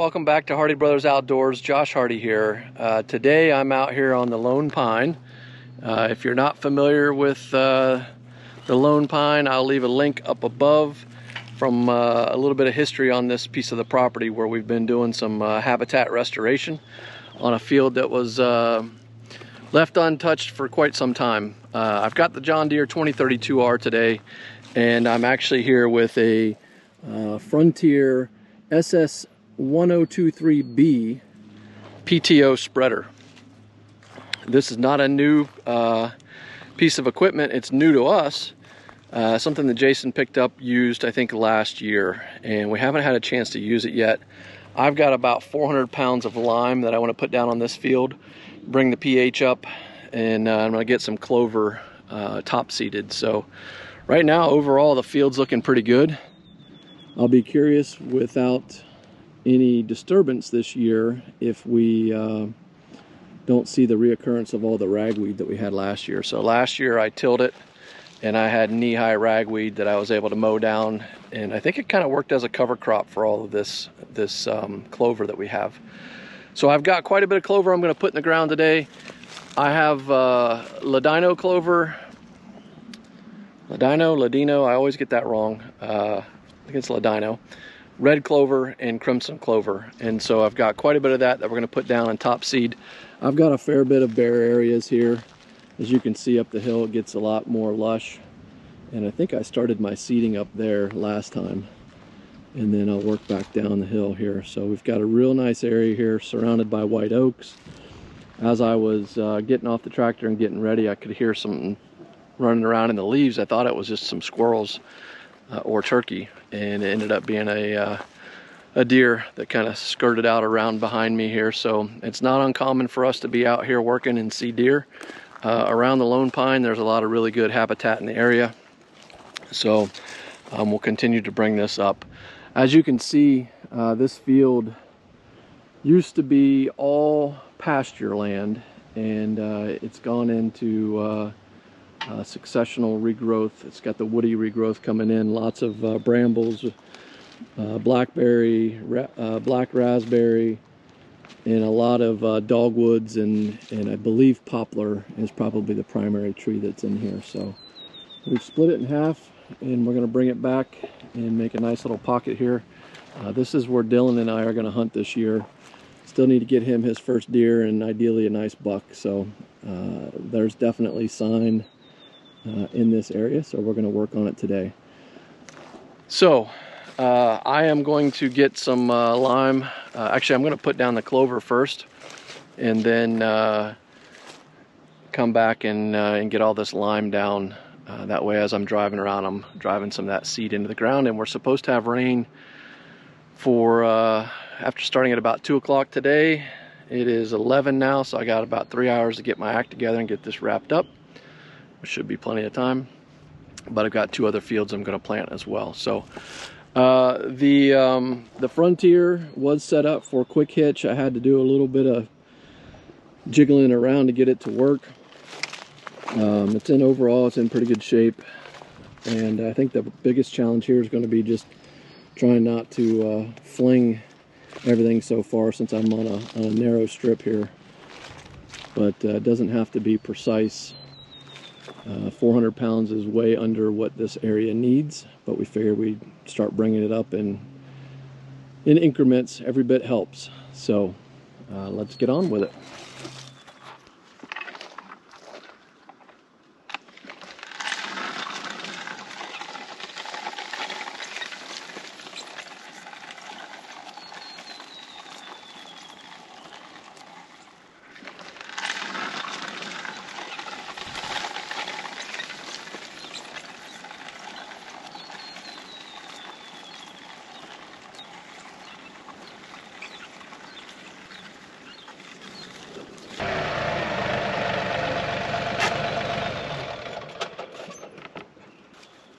welcome back to Hardy Brothers Outdoors. Josh Hardy here. Today I'm out here on the Lone Pine. If you're not familiar with the Lone Pine, I'll leave a link up above from a little bit of history on this piece of the property where we've been doing some habitat restoration on a field that was left untouched for quite some time. I've got the John Deere 2032R today, and I'm actually here with a Frontier SS1023B PTO Spreader. This is not a new piece of equipment. It's new to us. Something that Jason picked up, used I think last year, and we haven't had a chance to use it yet. I've got about 400 pounds of lime that I want to put down on this field, bring the pH up, and I'm going to get some clover top seeded. So right now overall the field's looking pretty good. I'll be curious, without any disturbance this year, if we don't see the reoccurrence of all the ragweed that we had last year. So last year I tilled it and I had knee-high ragweed that I was able to mow down, and I think it kind of worked as a cover crop for all of this clover that we have. So I've got quite a bit of clover I'm going to put in the ground today. I have Ladino clover, Ladino, I always get that wrong. I think it's Ladino, red clover, and crimson clover. And so I've got quite a bit of that we're going to put down on top seed. I've got a fair bit of bare areas here. As you can see up the hill, it gets a lot more lush. And I think I started my seeding up there last time. And then I'll work back down the hill here. So we've got a real nice area here surrounded by white oaks. As I was getting off the tractor and getting ready, I could hear something running around in the leaves. I thought it was just some squirrels or turkey, and it ended up being a deer that kind of skirted out around behind me here. So it's not uncommon for us to be out here working and see deer. Around the Lone Pine, there's a lot of really good habitat in the area. So we'll continue to bring this up. As you can see, this field used to be all pasture land, and it's gone into successional regrowth. It's got the woody regrowth coming in, lots of brambles, blackberry, black raspberry, and a lot of dogwoods, and I believe poplar is probably the primary tree that's in here. So we've split it in half, and we're going to bring it back and make a nice little pocket here. This is where Dylan and I are going to hunt this year. Still need to get him his first deer, and ideally a nice buck. So there's definitely sign in this area, so we're going to work on it today. So I am going to get some lime. Actually, I'm going to put down the clover first, and then come back and get all this lime down. That way, as I'm driving around, I'm driving some of that seed into the ground. And we're supposed to have rain for after starting at about 2 o'clock today. It is 11 now, so I got about 3 hours to get my act together and get this wrapped up, which should be plenty of time. But I've got 2 other fields I'm going to plant as well. So the Frontier was set up for quick hitch. I had to do a little bit of jiggling around to get it to work. It's in pretty good shape, and I think the biggest challenge here is going to be just trying not to fling everything so far, since I'm on a narrow strip here. But it doesn't have to be precise. 400 pounds is way under what this area needs, but we figured we'd start bringing it up in increments. Every bit helps. So let's get on with it.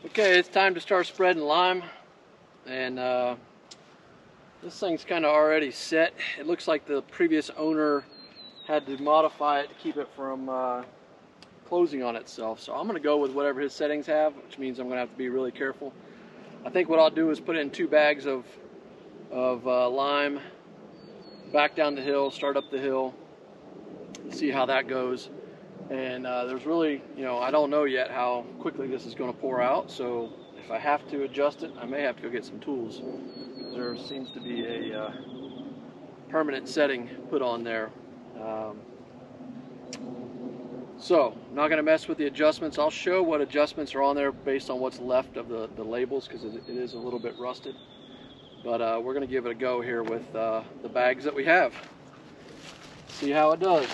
Okay, it's time to start spreading lime, and this thing's kind of already set. It looks like the previous owner had to modify it to keep it from closing on itself. So I'm going to go with whatever his settings have, which means I'm going to have to be really careful. I think what I'll do is put in 2 bags of lime back down the hill, start up the hill, see how that goes. And there's really, I don't know yet how quickly this is going to pour out, so if I have to adjust it, I may have to go get some tools. There seems to be a permanent setting put on there. So I'm not going to mess with the adjustments. I'll show what adjustments are on there based on what's left of the labels, because it is a little bit rusted. But we're going to give it a go here with the bags that we have. See how it does.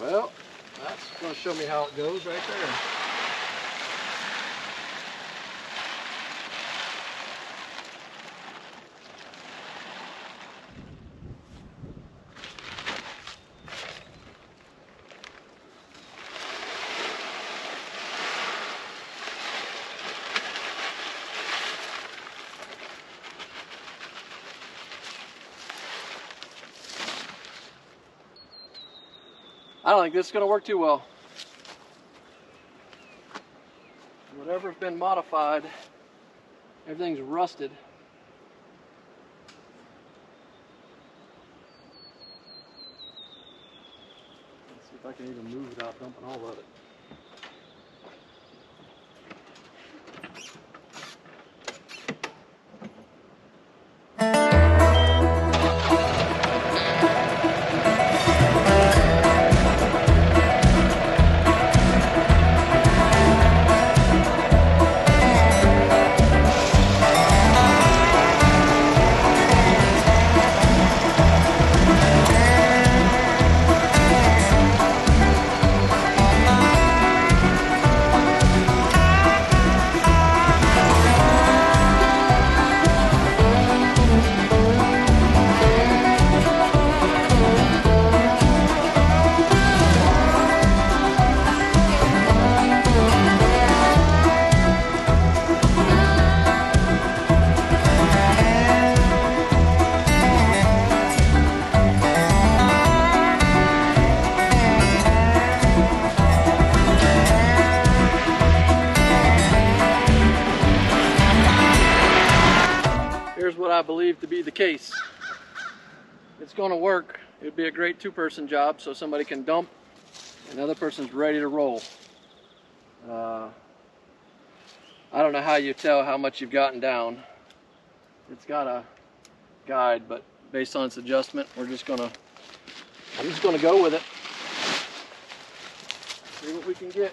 Well, that's going to show me how it goes right there. I don't think this is going to work too well. Whatever's been modified, everything's rusted. Let's see if I can even move without dumping all of it. What I believe to be the case. It's going to work. It'd be a great two-person job, so somebody can dump and the other person's ready to roll. I don't know how you tell how much you've gotten down. It's got a guide, but based on its adjustment, I'm just gonna go with it. See what we can get.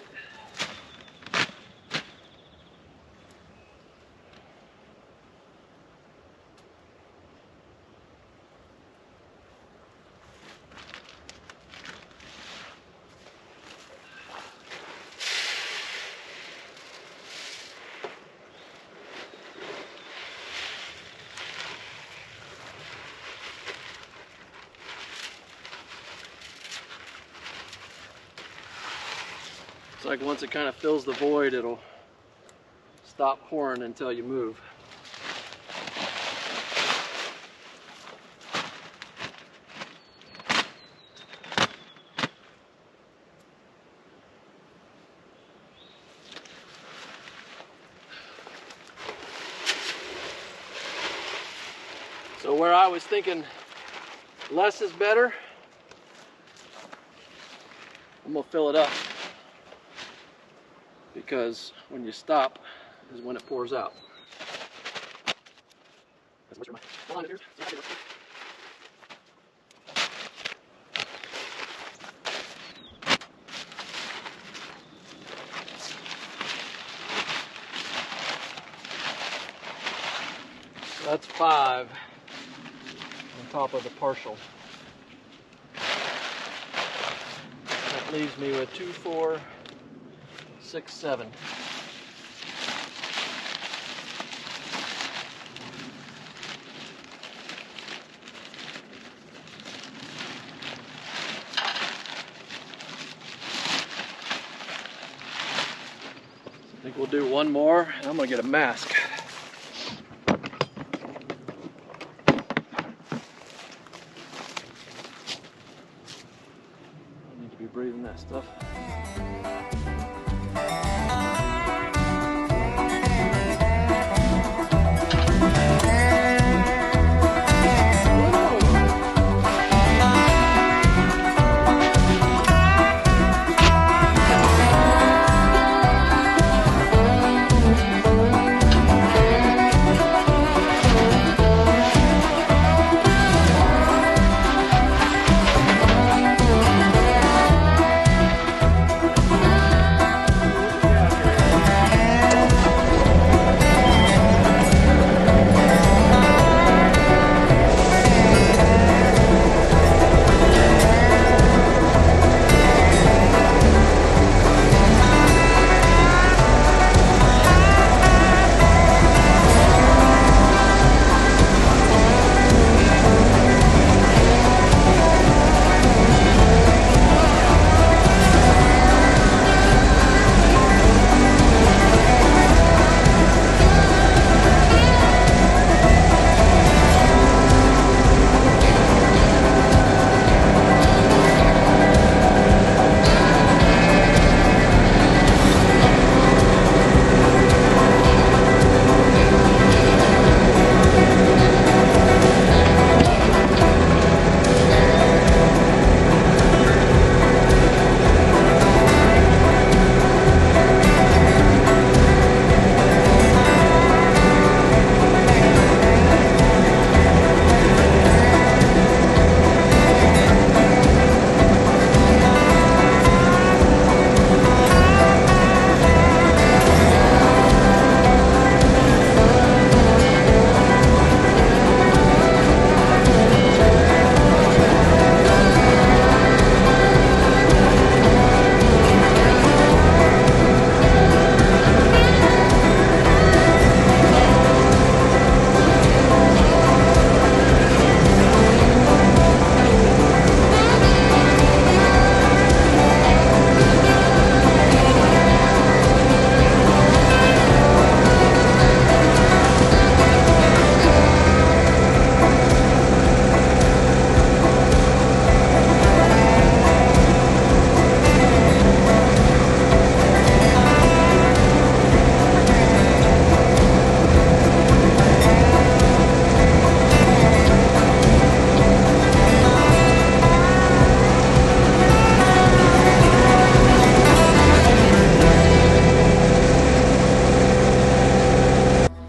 It's like once it kind of fills the void, it'll stop pouring until you move. So where I was thinking less is better, I'm gonna fill it up. Because when you stop is when it pours out. That's 5 on top of the partial. That leaves me with 2, 4, 6, 7. I think we'll do one more, and I'm gonna get a mask. breathing that stuff.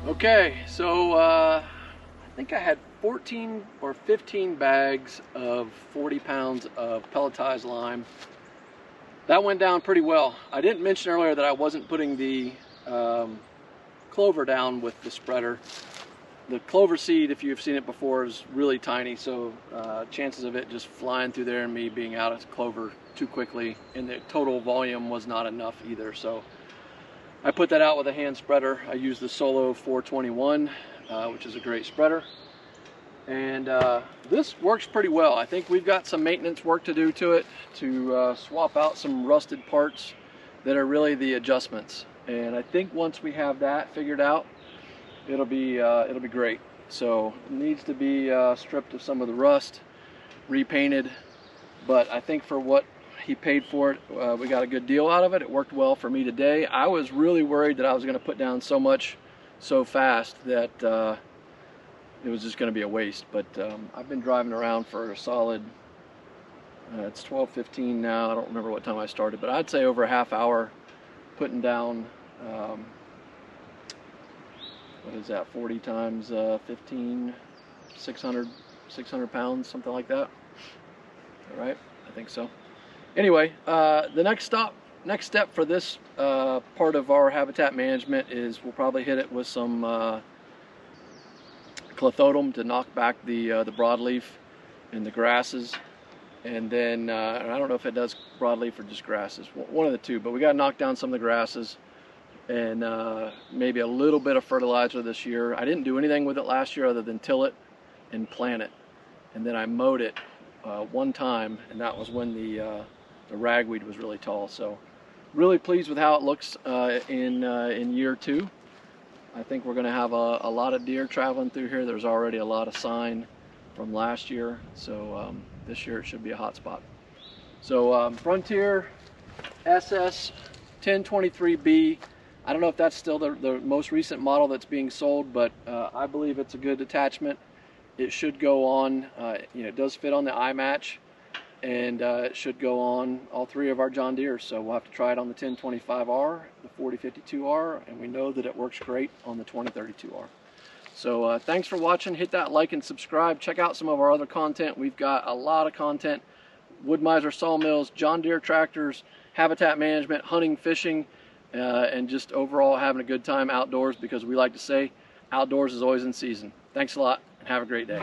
Okay, so I think I had 14 or 15 bags of 40 pounds of pelletized lime. That went down pretty well. I didn't mention earlier that I wasn't putting the clover down with the spreader. The clover seed, if you've seen it before, is really tiny, so chances of it just flying through there and me being out of clover too quickly, and the total volume was not enough either. So I put that out with a hand spreader. I used the Solo 421, which is a great spreader. And this works pretty well. I think we've got some maintenance work to do to it to swap out some rusted parts that are really the adjustments. And I think once we have that figured out, it'll be great. So it needs to be stripped of some of the rust, repainted. But I think for what he paid for it, we got a good deal out of it. It worked well for me today. I was really worried that I was going to put down so much so fast that it was just going to be a waste. But I've been driving around for a solid, it's 12:15 now. I don't remember what time I started, but I'd say over a half hour putting down, what is that, 40 times 15, 600 pounds, something like that. All right, I think so. Anyway, the next step for this part of our habitat management is we'll probably hit it with some clethodim to knock back the broadleaf and the grasses, and then I don't know if it does broadleaf or just grasses, one of the two, but we got to knock down some of the grasses, and maybe a little bit of fertilizer this year. I didn't do anything with it last year other than till it and plant it, and then I mowed it one time, and that was when the ragweed was really tall. So really pleased with how it looks in year 2. I think we're going to have a lot of deer traveling through here. There's already a lot of sign from last year, so this year it should be a hot spot. So Frontier SS1023B. I don't know if that's still the most recent model that's being sold, but I believe it's a good attachment. It should go on, it does fit on the iMatch, and it should go on all three of our John Deeres. So we'll have to try it on the 1025R, the 4052R, and we know that it works great on the 2032R. So thanks for watching. Hit that like and subscribe. Check out some of our other content. We've got a lot of content: wood miser sawmills, John Deere tractors, habitat management, hunting, fishing, and just overall having a good time outdoors, because we like to say outdoors is always in season. Thanks a lot and have a great day.